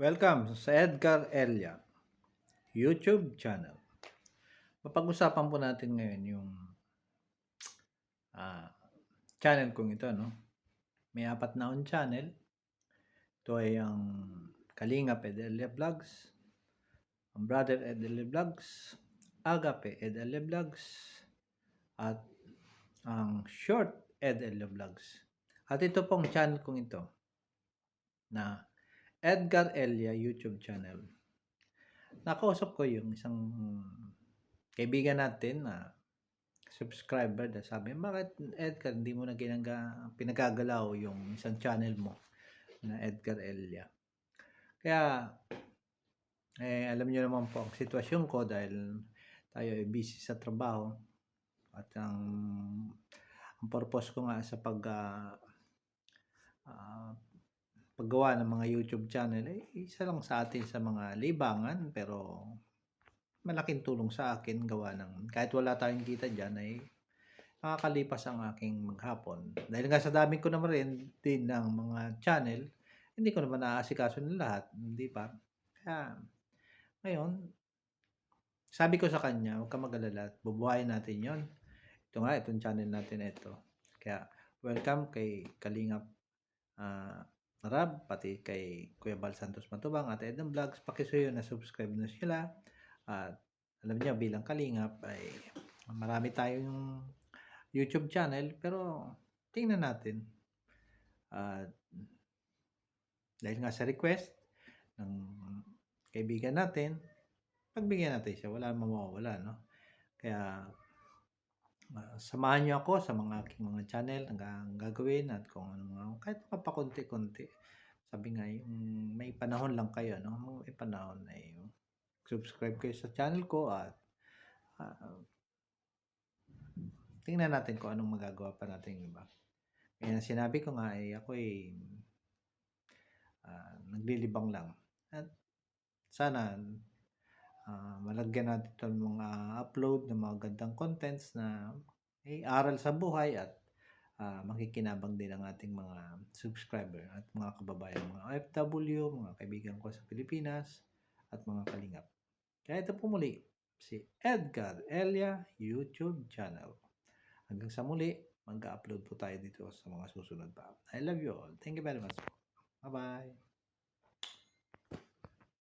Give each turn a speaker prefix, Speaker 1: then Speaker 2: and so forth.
Speaker 1: Welcome sa Edgar Elia YouTube channel. Mapag-usapan po natin ngayon yung ah, channel kong ito, no? May 4 na akong channel. Ito ay ang Kalingap Ed Elia Vlogs, ang Brother Ed Elia Vlogs, Agape Ed Elia Vlogs, at ang Short Ed Elia Vlogs. At ito pong channel kong ito na Edgar Elia YouTube channel. Nakausap ko yung isang kaibigan natin na subscriber na sabi, bakit Edgar, hindi mo na pinagagalaw yung isang channel mo na Edgar Elia? Kaya, alam niyo naman po ang sitwasyon ko dahil tayo ay busy sa trabaho at ang purpose ko nga sa paggawa ng mga YouTube channel ay isa lang sa atin sa mga libangan, pero malaking tulong sa akin gawa ng kahit wala tayong kita dyan ay nakakalipas ang aking maghapon. Dahil nga sa dami ko naman rin din ng mga channel, hindi ko naman naaasikaso ng lahat, hindi ba? Kaya ngayon, sabi ko sa kanya, huwag ka mag-alala, bubuhayin natin yon. Ito nga, itong channel natin ito. Kaya welcome kay Kalingap Rab, pati kay Kuya Bal Santos Matubang at Edna Vlogs. Pakisuyo na subscribe na sila. At alam niyo, bilang Kalingap ay marami tayong YouTube channel, pero tingnan natin. Dahil nga sa request ng kaibigan natin, pagbigyan natin siya, wala mawawala, no? Kaya samahan niyo ako sa mga aking mga channel ang gagawin at kung ano, kahit papakunti-kunti. Sabi nga, yung may panahon lang kayo, no? May panahon ay subscribe kayo sa channel ko at tingnan natin kung anong magagawa pa natin iba. Kaya sinabi ko nga ay ako ay naglilibang lang. At sana malagyan natin itong mga upload ng mga gandang contents na aral sa buhay at makikinabang din ang ating mga subscriber at mga kababayan, mga OFW, mga kaibigan ko sa Pilipinas at mga kalingap. Kaya ito po muli, si Edgar Elia YouTube channel. Hanggang sa muli, mag-upload po tayo dito sa mga susunod pa. I love you all. Thank you very much. Bye-bye.